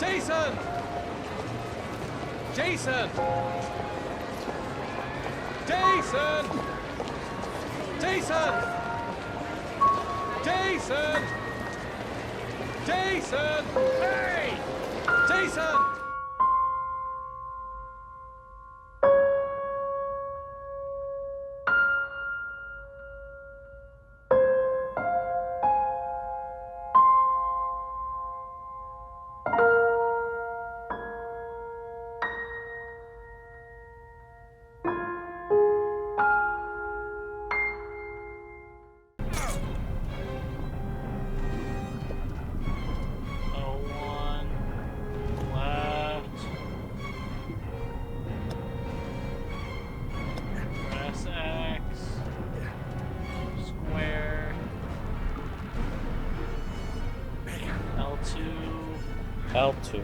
Jason! Jason! Jason! Jason! Jason! Jason! Hey! Jason! L2.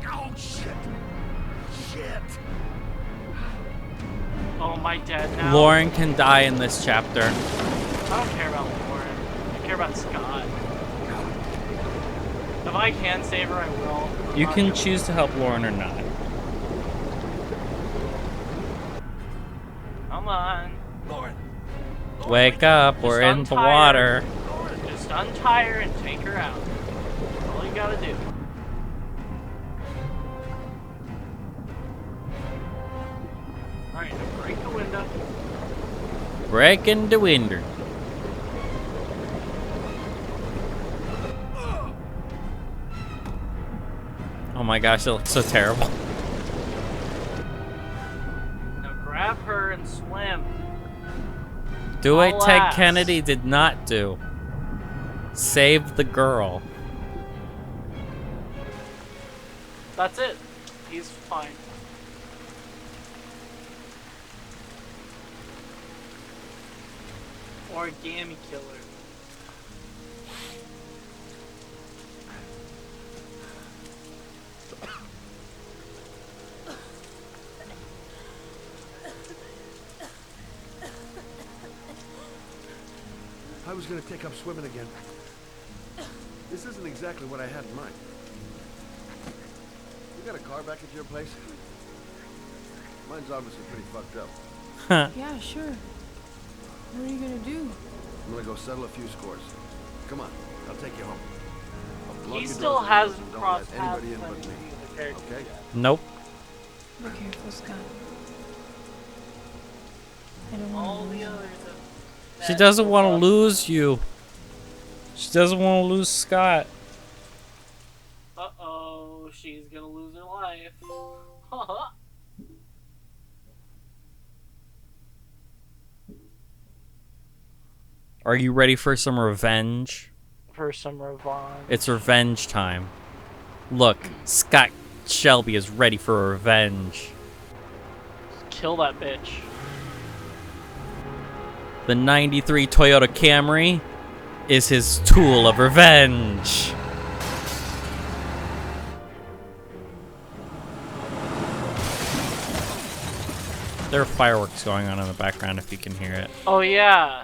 Oh, shit. Shit. Oh, am I dead now? Lauren can die in this chapter. I don't care about Lauren. I care about Scott. If I can save her, I will. You can choose to help Lauren or not. Come on. Lauren. Wake up, we're in the water. Just untie her and take her out. That's all you gotta do. Alright, now break the window. Breaking the window. Oh my gosh, that looks so terrible. Now grab her and swim. Do what Ted Alas. Kennedy did not do. Save the girl. That's it. He's fine. Origami killer. I was gonna take up swimming again. This isn't exactly what I had in mind. You got a car back at your place? Mine's obviously pretty fucked up. Huh. Yeah, sure. What are you gonna do? I'm gonna go settle a few scores. Come on, I'll take you home. I'll lock He your still doors and hasn't windows and crossed don't let paths anybody in with but me. the character Okay? yet. Nope. Be careful, Scott. I don't All want to the lose you. others have She doesn't want to lose you. She doesn't want to lose Scott. Uh-oh, she's gonna lose her life. Are you ready for some revenge? For some revenge. It's revenge time. Look, Scott Shelby is ready for revenge. Kill that bitch. The 93 Toyota Camry is his tool of revenge. There are fireworks going on in the background if you can hear it. Oh yeah.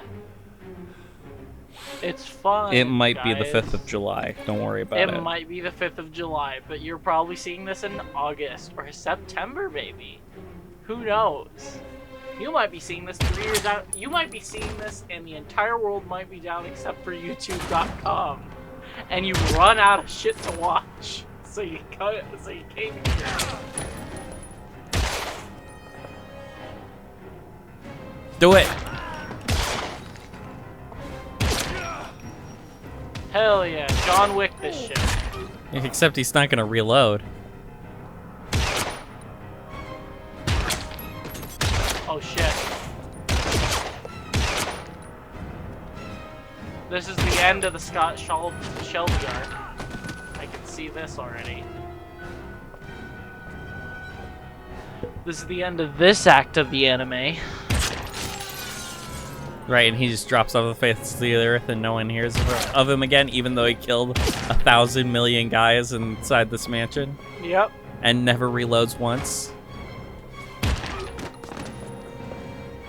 It's fun. It might be the guys. 5th of July. Don't worry about it. It might be the 5th of July, but you're probably seeing this in August or September, maybe. Who knows? You might be seeing this 3 years out. You might be seeing this, and the entire world might be down except for YouTube.com, and you run out of shit to watch, so you came here. Do it. Hell yeah, John Wick this shit. Except he's not gonna reload. Oh shit. This is the end of the Scott Shelby arc. I can see this already. This is the end of this act of the anime. Right, and he just drops off the face of the earth and no one hears of him again, even though he killed 1,000 million guys inside this mansion. Yep. And never reloads once.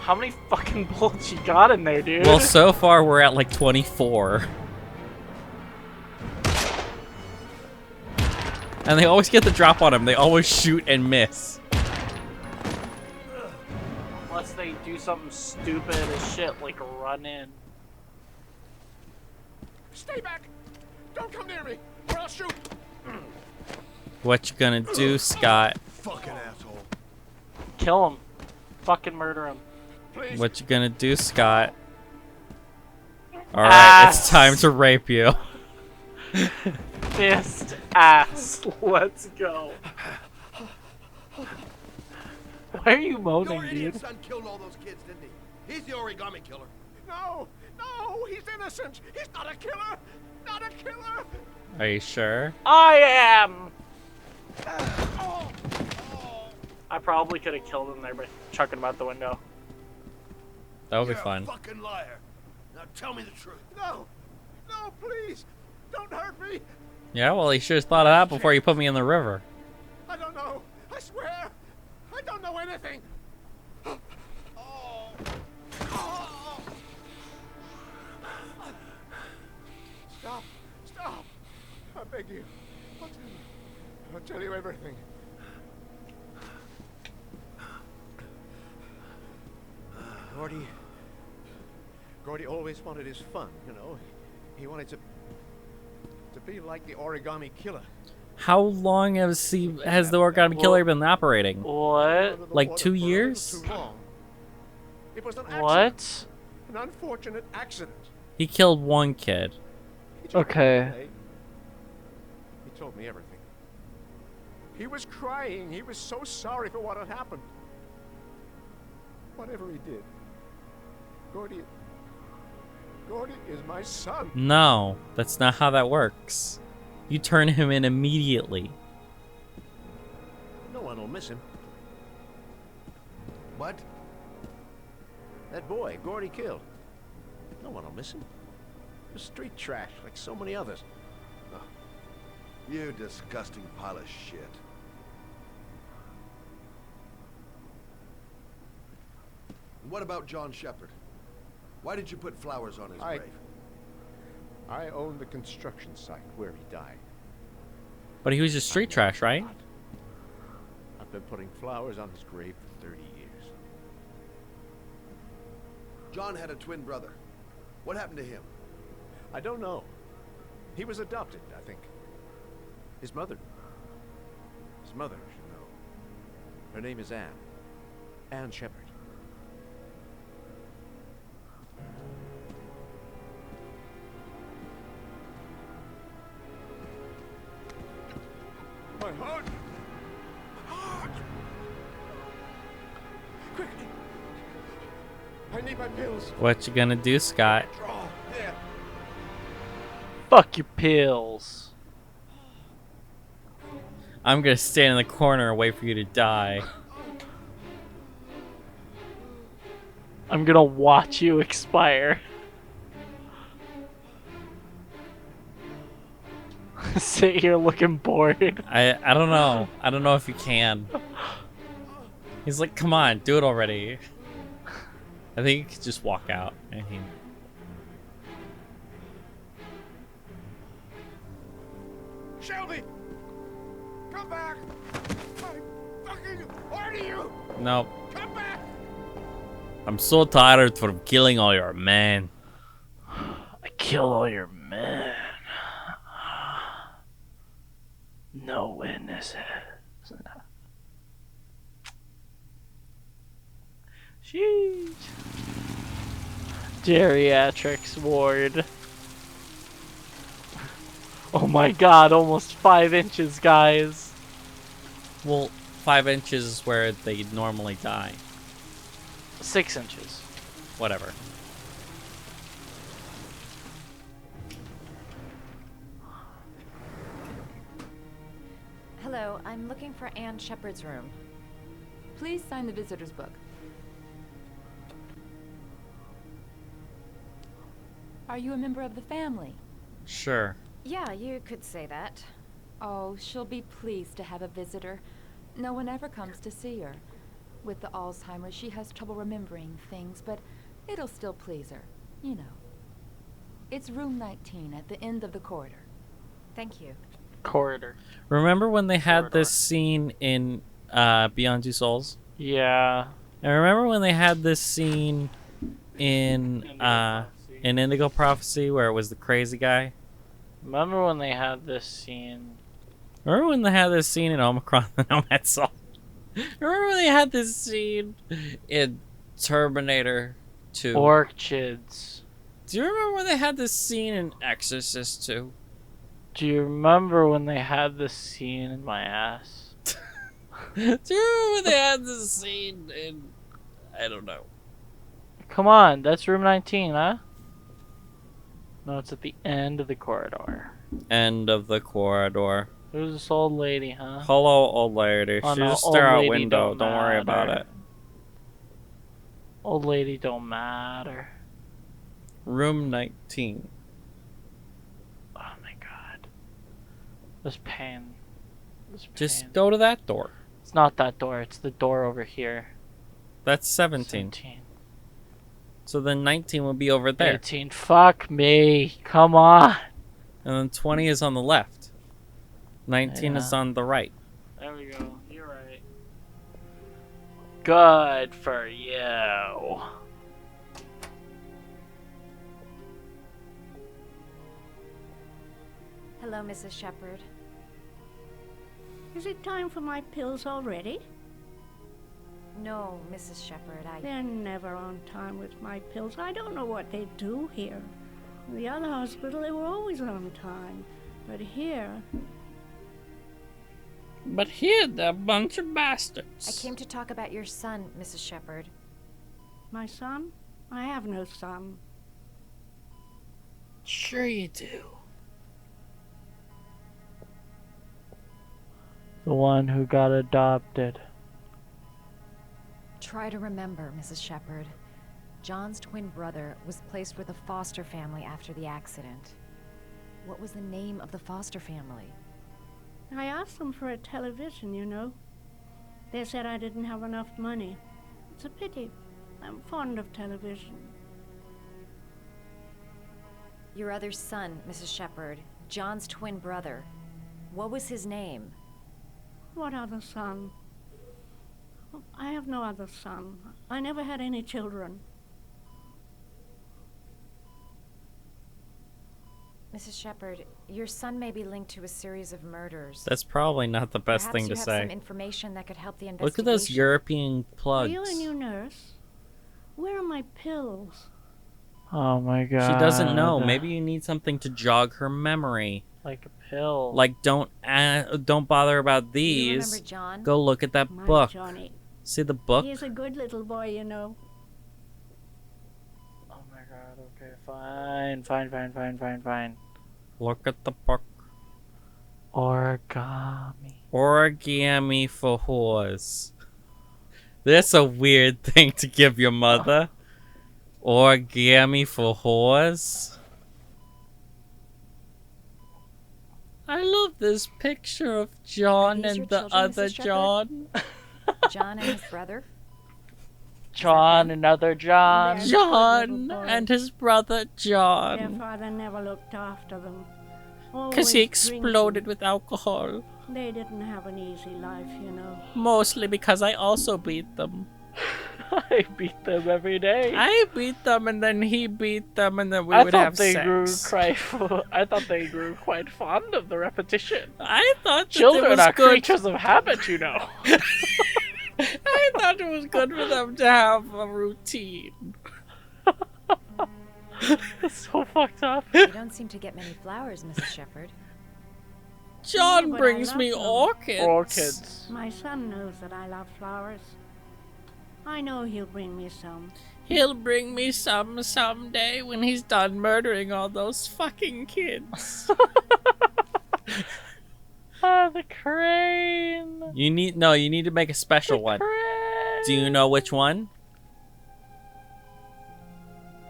How many fucking bullets you got in there, dude? Well, so far we're at like 24. And they always get the drop on him. They always shoot and miss. Unless they do something stupid as shit, like run in. Stay back! Don't come near me, or I'll shoot! What you gonna do, Scott? Fucking asshole. Kill him. Fucking murder him. Please. What you gonna do, Scott? Alright, it's Ass. time to rape you. Fist ass. Let's go. Why are you moaning, Your idiot dude? son killed all those kids, didn't he? He's the origami killer. No! No! He's innocent! He's not a killer! Not a killer! Are you sure? I am! I probably could have killed him there by chucking him out the window. That would be You're fun. a fucking liar. Now tell me the truth. No! No, please! Don't hurt me! Yeah, well, you should have thought of that before you put me in the river. I don't know! I swear! I don't know anything! Oh. Oh. Stop! Stop! I beg you. I'll tell you everything. Gordy always wanted his fun, you know. He wanted to be like the origami killer. How long has the Origami Killer been operating? What? Like 2 years? Too long. It was an accident. What? An unfortunate accident. He killed one kid. He told me Okay. one day. He told me everything. He was crying. He was so sorry for what had happened. Whatever he did, Gordy is my son. No, that's not how that works. You turn him in immediately. No one will miss him. What? That boy, Gordy killed. No one will miss him. He was street trash, like so many others. You disgusting pile of shit. And what about John Shepard? Why did you put flowers on his grave? I own the construction site where he died. But he was just street trash, right? I've been putting flowers on his grave for 30 years. John had a twin brother. What happened to him? I don't know. He was adopted, I think. His mother should know. Her name is Anne. Anne Shepard. My heart! My heart! Quickly! I need my pills. What you gonna do, Scott? Draw. There. Fuck your pills. I'm gonna stand in the corner and wait for you to die. I'm gonna watch you expire. Sit here looking bored. I don't know. I don't know if you can. He's like, come on, do it already. I think he could just walk out and he... Shelby! Come back! I fucking order you! Nope. Come back! I'm so tired from killing all your men. I kill all your men. No witnesses. Sheesh. Geriatrics ward. Oh my god, almost 5 inches, guys. Well, 5 inches is where they normally die. 6 inches. Whatever. Hello, I'm looking for Anne Shepard's room. Please sign the visitor's book. Are you a member of the family? Sure. Yeah, you could say that. Oh, she'll be pleased to have a visitor. No one ever comes to see her. With the Alzheimer's, she has trouble remembering things, but it'll still please her. You know. It's room 19 at the end of the corridor. Thank you. Corridor. Remember when they had Corridor. this scene in Beyond Two Souls? Yeah. And remember when they had this scene in Indigo Prophecy where it was the crazy guy? Remember when they had this scene? Remember when they had this scene in Omicron the Nomad Soul? Remember when they had this scene in Terminator 2? Orchids. Do you remember when they had this scene in Exorcist 2? Do you remember when they had this scene in my ass? Do you remember when they had this scene in... I don't know. Come on, that's room 19, huh? No, it's at the end of the corridor. End of the corridor. Who's this old lady, huh? Hello, old lady. Oh, She's no, just old there out lady window. Don't worry about matter. it. Old lady don't matter. Room 19. Oh my god. This pain. This pain. Just go to that door. It's not that door, it's the door over here. That's 17. 17. So then 19 will be over there. 18. Fuck me. Come on. And then 20 is on the left. 19 is Yeah. on the right. There we go. You're right. Good for you. Hello, Mrs. Shepherd. Is it time for my pills already? No, Mrs. Shepherd, They're never on time with my pills. I don't know what they do here. In the other hospital, they were always on time. But here, But here, they're a bunch of bastards. I came to talk about your son, Mrs. Shepherd. my son? I have no son. Sure you do. The one who got adopted. Try to remember, Mrs. Shepherd. John's twin brother was placed with a foster family after the accident. What was the name of the foster family? I asked them for a television, you know. They said I didn't have enough money. It's a pity. I'm fond of television. Your other son, Mrs. Shepherd. John's twin brother. What was his name? What other son? I have no other son. I never had any children. Mrs. Shepherd, your son may be linked to a series of murders. That's probably not the best Perhaps thing to you have say. some information that could help the Look investigation. at those European Are plugs. you a new nurse? Where are my pills? Oh my god. She doesn't know. Maybe you need something to jog her memory. Like a pill. Like, don't bother about Do you these. remember John? Go look at that My book. Johnny. See the book? He's a good little boy, you know. Oh my god, okay, fine. Look at the book. Origami. Origami for whores. That's a weird thing to give your mother. Origami for whores. I love this picture of John these and your the children, other Mrs. Shepherd? John. John and his brother? John, another John. There's John good little boys. and his brother Their John. father never looked after them. Because he Always exploded drinking. with alcohol. They didn't have an easy life, you know. Mostly because I also beat them. I beat them every day. I beat them and then he beat them and then we I would thought have they sex. I thought they grew quite fond of the repetition. I thought that it Children was are good. creatures of habit, you know. I thought it was good for them to have a routine. It's so fucked up. You don't seem to get many flowers, Mrs. Shepherd. John but I brings love me them. orchids. Orchids. My son knows that I love flowers. I know he'll bring me some. He'll bring me some someday when he's done murdering all those fucking kids. Ah, the crane. You need to make a special one. Crane. Do you know which one?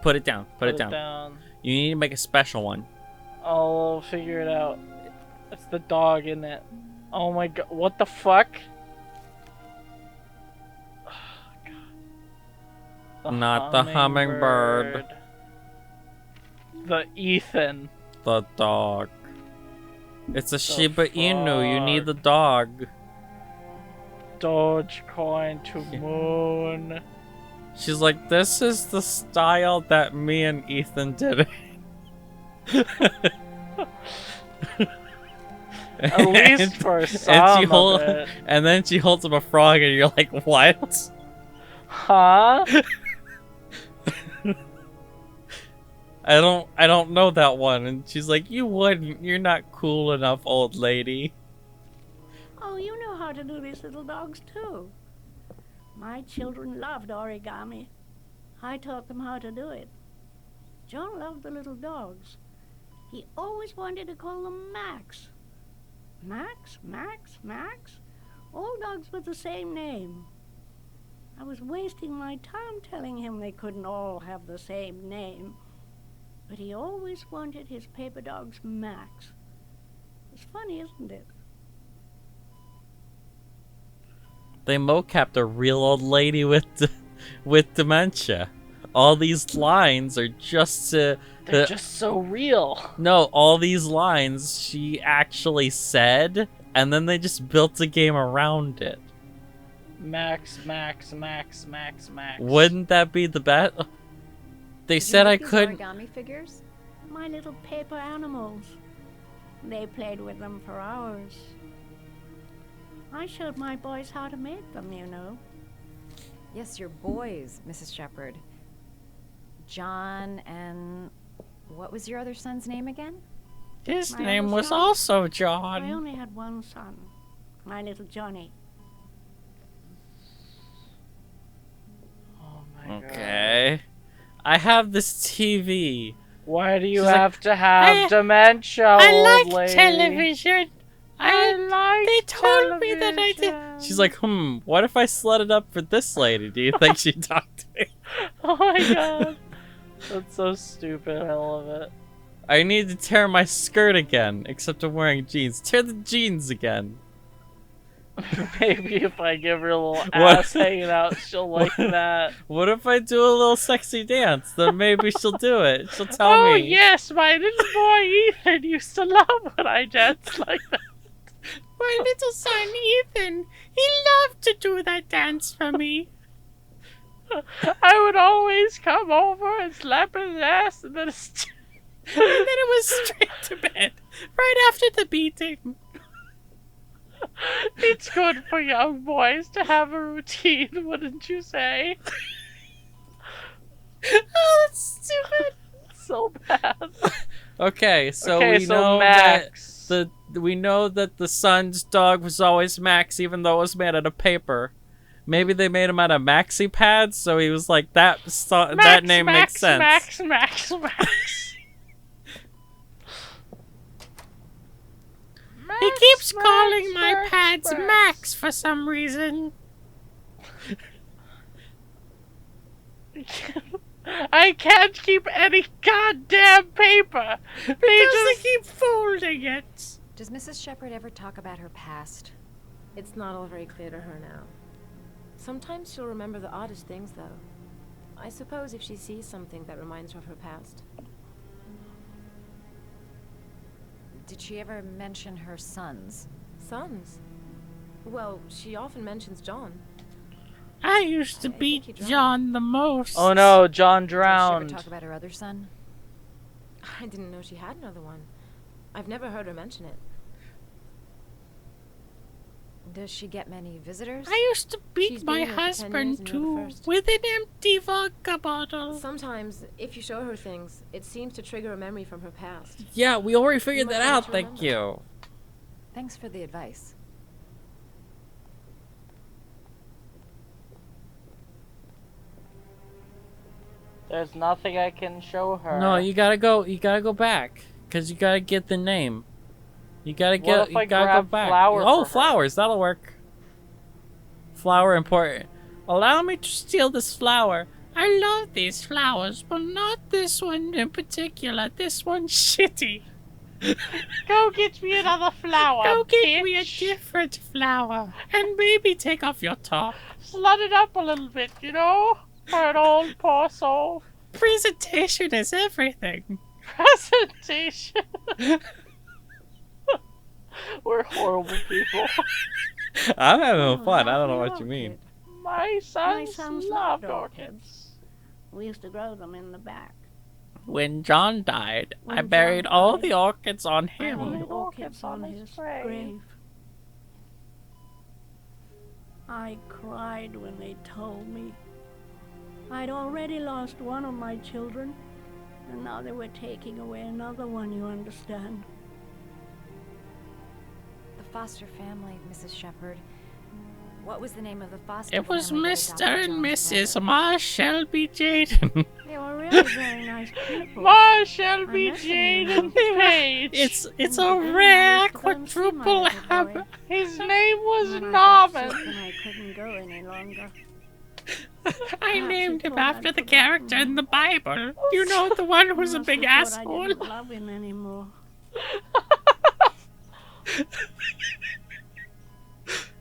Put it down. Put it down. You need to make a special one. I'll figure it out. It's the dog, isn't it? Oh my god, what the fuck? Oh, God. Not the hummingbird. The Ethan. The dog. It's a Shiba Inu. You need the dog. Dogecoin to moon. She's like, this is the style that me and Ethan did it. At least for some of it. And then she holds up a frog and you're like, what? Huh? I don't know that one. And she's like, you wouldn't. You're not cool enough, old lady. Oh, you know how to do these little dogs too. My children loved origami. I taught them how to do it. John loved the little dogs. He always wanted to call them Max. Max, Max, Max. All dogs with the same name. I was wasting my time telling him they couldn't all have the same name. But he always wanted his paper dogs Max. It's funny, isn't it? They mocapped a real old lady with dementia. All these lines are just to... They're just so real. No, all these lines she actually said, and then they just built a game around it. Max, Max, Max, Max, Max. Wouldn't that be the best? They said I couldn't... origami figures? My little paper animals. They played with them for hours. I showed my boys how to make them, you know. Yes, your boys, Mrs. Shepherd. John and... What was your other son's name again? His My name other was son? also I John. only had one son, my little Johnny. Oh my god. Okay. I have this TV. Why do you She's like, have to have dementia, old lady? television. They told me that I did. She's like, what if I slid it up for this lady? Do you think she'd talk to me? Oh my god. That's so stupid. I love it. I need to tear my skirt again, except I'm wearing jeans. Tear the jeans again. Maybe if I give her a little ass hanging out, she'll like that. What if I do a little sexy dance? Then maybe she'll do it. She'll tell me. Oh yes, my little boy Ethan used to love when I danced like that. My little son Ethan, he loved to do that dance for me. I would always come over and slap his ass, and then And then it was straight to bed, right after the beating. It's good for young boys to have a routine, wouldn't you say? Oh, that's stupid. So bad. Okay, so Okay, we so know Max. that we know that the son's dog was always Max, even though it was made out of paper. Maybe they made him out of maxi pads, so he was like that. That name makes sense. Max. He keeps calling my pads Max for some reason. I can't keep any goddamn paper. They keep folding it. Does Mrs. Shepherd ever talk about her past? It's not all very clear to her now. Sometimes she'll remember the oddest things, though. I suppose if she sees something that reminds her of her past. Did she ever mention her sons? Sons? Well, she often mentions John. I used to I think beat he drowned. John the most. Oh no, John Did she ever drowned. talk about her other son? I didn't know she had another one. I've never heard her mention it. Does she get many visitors? I used to beat She's my been here for 10 years husband and you're the too first. with an empty vodka bottle. Sometimes, if you show her things, it seems to trigger a memory from her past. Yeah, we already figured might that want out. to Thank remember. you. Thanks for the advice. There's nothing I can show her. No, you gotta go. You gotta go back, cause you gotta get the name. You gotta get. What if I You gotta go grab back. flour Oh, for her? flowers. That'll work. Flower important. Allow me to steal this flower. I love these flowers, but not this one in particular. This one's shitty. Go get me another flower. Go get me a bitch. different flower, and maybe take off your top. Slut it up a little bit, you know? For an old poor soul. Presentation is everything. Presentation. people. I'm having Oh, fun. I how don't know do you what you mean. orchid? My sons, sons loved loved orchids. We used to grow them in the back. When John died, I When buried John all died, the orchids on I him. laid orchids orchids on on his his grave. grave. I cried when they told me. I'd already lost one of my children, and now they were taking away another one, you understand. The foster family, Mrs. Shepherd. What was the name of the foster It was family that Mr. adopted and John's Mrs. brother? Marshall B. Jaden. They were really very nice people. Marshall I B. met them when I was Jaden Page. It's a And rare I used to go and see my quadruple little boy. habit. His name was When I got sick Norman. and I couldn't go any longer. I Perhaps named you him thought I'd after the forgotten character in the Bible. You know, the one who's a Must big have thought I asshole. didn't love him anymore.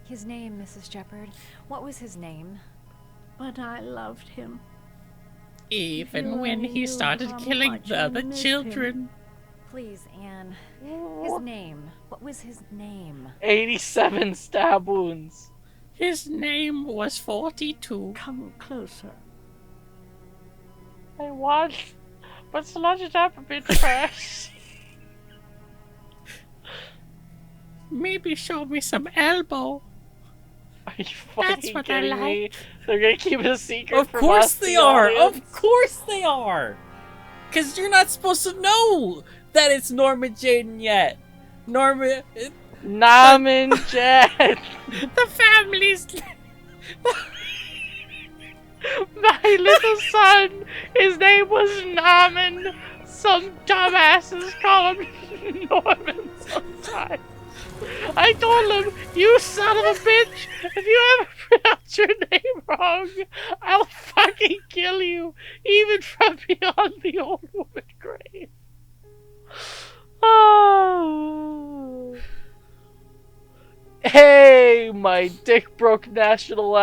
His name, Mrs. Shepherd. What was his name? But I loved him. Even You when only he knew started how killing much the I other missed children. Please, Anne. His name. What was his name? 87 stab wounds. His name was 42. Come closer. I want, but sludge it up a bit first. Maybe show me some elbow. Are you fucking what I kidding me? like. They're gonna keep it a secret Of from course us, they the are. audience? Of course they are. Because you're not supposed to know that it's Norman Jaden yet. Norman... Norman Jet. The family's... My little son, his name was Norman. Some dumbasses call him Norman sometimes. I told him, you son of a bitch, if you ever pronounce your name wrong, I'll fucking kill you, even from beyond the old woman grave. Oh. Hey, my dick broke international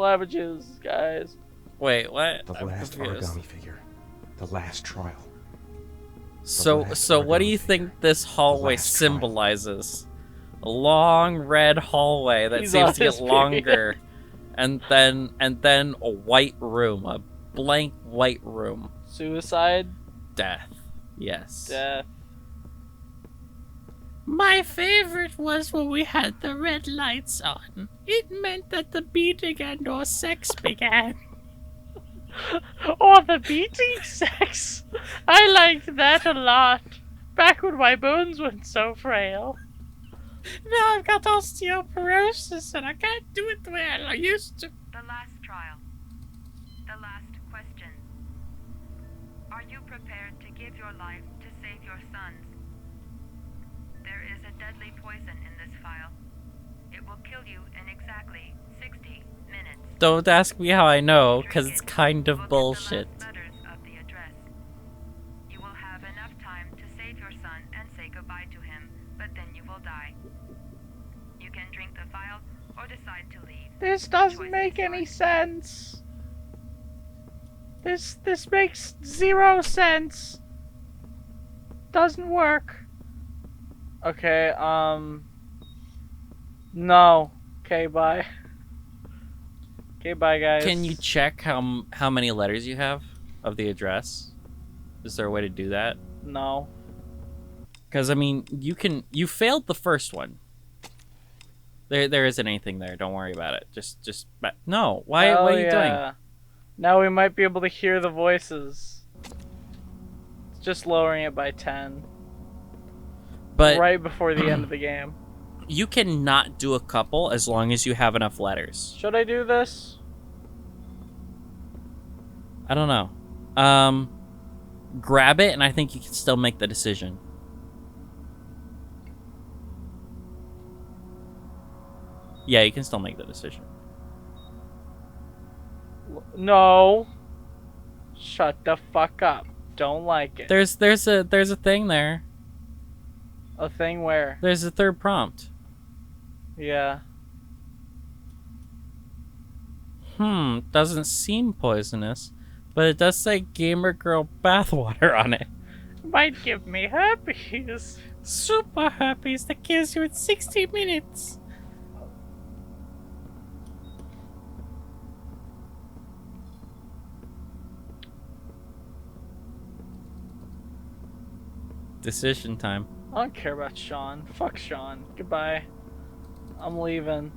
averages, guys. Wait, what? The I'm last confused. origami figure. The last trial. So last what do you origami think this hallway last trial. symbolizes? A long red hallway that He's seems on to get his period. longer, and then a white room, a blank white room. Suicide? Death. Yes. Death. My favorite was when we had the red lights on. It meant that the beating and/or sex began. Oh, the beating sex! I liked that a lot. Back when my bones weren't so frail. Now I've got osteoporosis and I can't do it the way I used to. The last trial. The last question. Are you prepared to give your life to save your sons? There is a deadly poison in this file. It will kill you in exactly 60 minutes. Don't ask me how I know, because Drink it's it. kind You of will get bullshit. the last letters of the address. You will have enough time to save your son and say goodbye to him, but then you will die. You can drink the vial or decide to leave. This Choice doesn't is make any yours. sense. This makes 0 sense. Doesn't work. Okay, no. Okay, bye. Okay, bye, guys. Can you check how many letters you have of the address? Is there a way to do that? No. Because I mean, you failed the first one. There isn't anything there. Don't worry about it. No. What are you doing? Now we might be able to hear the voices. It's just lowering it by 10. But Right before the end of the game. you cannot do a couple as long as you have enough letters. Should I do this? I don't know. Grab it, and I think you can still make the decision. Yeah, you can still make the decision. No. Shut the fuck up. Don't like it. There's a thing there. A thing where? There's a third prompt. Yeah. Doesn't seem poisonous, but it does say Gamer Girl bathwater on it. Might give me herpes. Super herpes that kills you in 60 minutes. Decision time. I don't care about Sean. Fuck Sean. Goodbye. I'm leaving.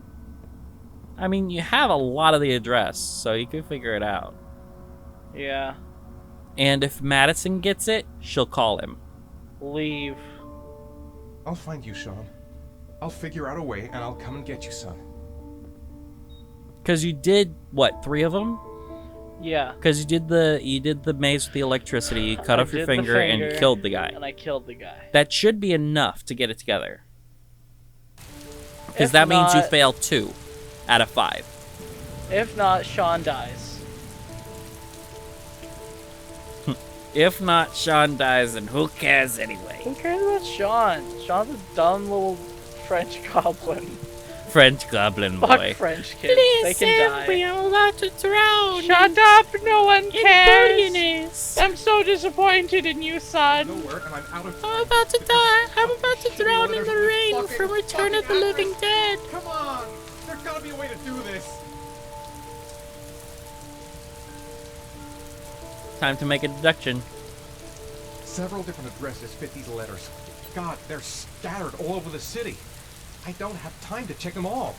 I mean, you have a lot of the address, so you can figure it out. Yeah. And if Madison gets it, she'll call him. Leave. I'll find you, Sean. I'll figure out a way, and I'll come and get you, son. Because you did, what, 3 of them? Yeah. Because you did the maze with the electricity, you cut off your finger, and you killed the guy. And I killed the guy. That should be enough to get it together. Because that means you fail 2 out of 5. If not, Sean dies. If not, Sean dies, and who cares anyway? Who cares about Sean? Sean's a dumb little French goblin. French goblin boy. Fuck French kids. They can die. We are about to drown. Shut up! No one cares. Billionaires. I'm so disappointed in you, son. No work, and I'm out of I'm about to die. I'm about to drown in the rain from Return of the Living Dead. Come on! There's gotta be a way to do this! Time to make a deduction. Several different addresses fit these letters. God, they're scattered all over the city. I don't have time to check them all.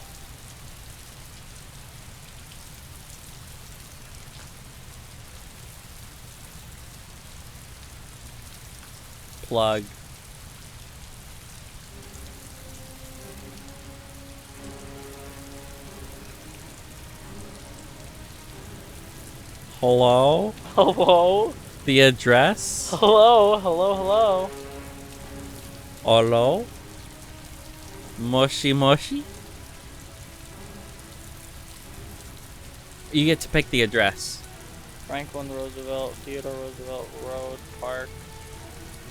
Plug. Hello? Hello? The address? Hello? Hello? Hello? Hello? Moshi Moshi? You get to pick the address. Franklin Roosevelt, Theodore Roosevelt Road, Park.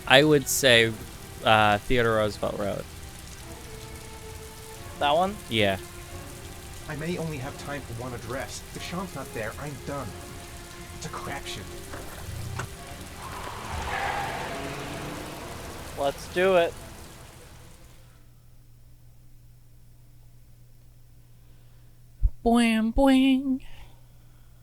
I would say Theodore Roosevelt Road. That one? Yeah. I may only have time for one address. If Sean's not there, I'm done. It's a crapshoot. Let's do it. Boing boing.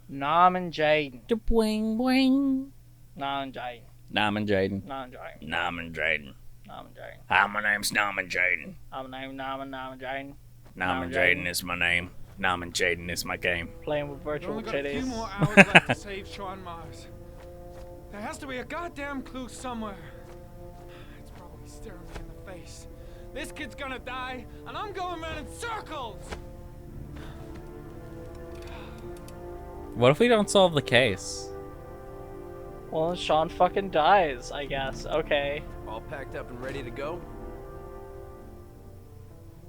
Nam and Jaden. The boing boing. Nam and Jaden. Nam and Jaden. Nam and Jaden. Nam and Jaden. Nam and Jaden. Hi, my name's Nam and Jaden. I'm named Nam and Jaden. Nam and Jaden is my name. Nam and Jaden is my game. Playing with virtual We've only got a few titties. more hours left to save Sean Mars. There has to be a goddamn clue somewhere. It's probably staring me in the face. This kid's gonna die, and I'm going around in circles! What if we don't solve the case? Well, Sean fucking dies, I guess. Okay. All packed up and ready to go?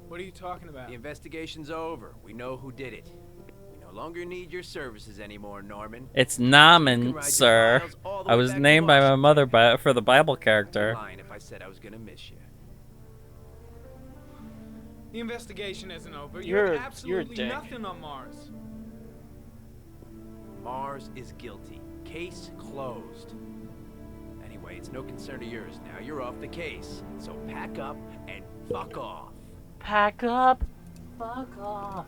What are you talking about? The investigation's over. We know who did it. We no longer need your services anymore, Norman. It's You can Naaman, ride your sir. miles all the I way was back to named by my Washington. mother for the Bible character. Lying if I said I was gonna miss you. The investigation isn't over. You You're have a absolutely dick. nothing on Mars. Mars is guilty. Case closed. Anyway, it's no concern of yours now. You're off the case. So pack up and fuck off. Pack up. Fuck off.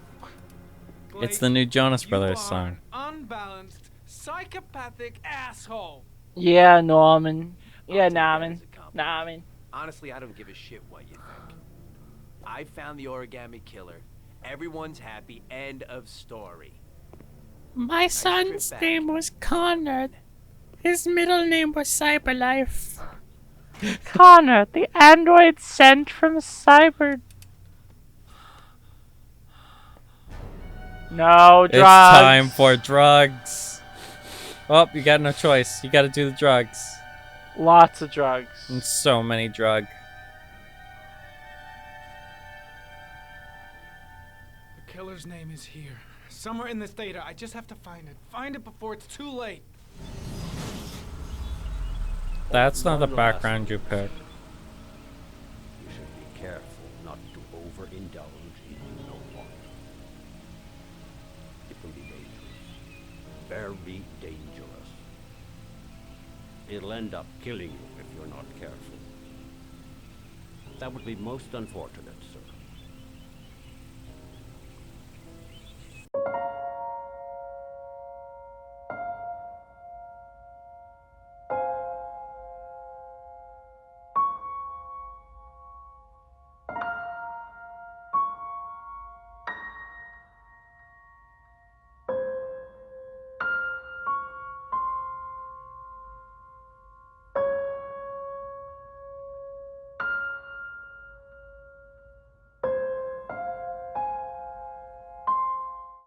It's the new Jonas You Brothers are song. an unbalanced, psychopathic asshole. Yeah, Norman. Yeah, I'll take that Norman. as a compliment. Norman. Honestly, I don't give a shit what you think. I found the origami killer. Everyone's happy. End of story. My son's son's name was Connor. His middle name was Cyberlife. Connor, the android sent from Cyber. No drugs. It's time for drugs. Oh, you got no choice. You got to do the drugs. Lots of drugs. And so many drugs. The killer's name is here. Somewhere in this data. I just have to find it. Find it before it's too late. That's not the background you picked. You should be careful not to overindulge if you know what. It can be dangerous. Very dangerous. It'll end up killing you if you're not careful. That would be most unfortunate.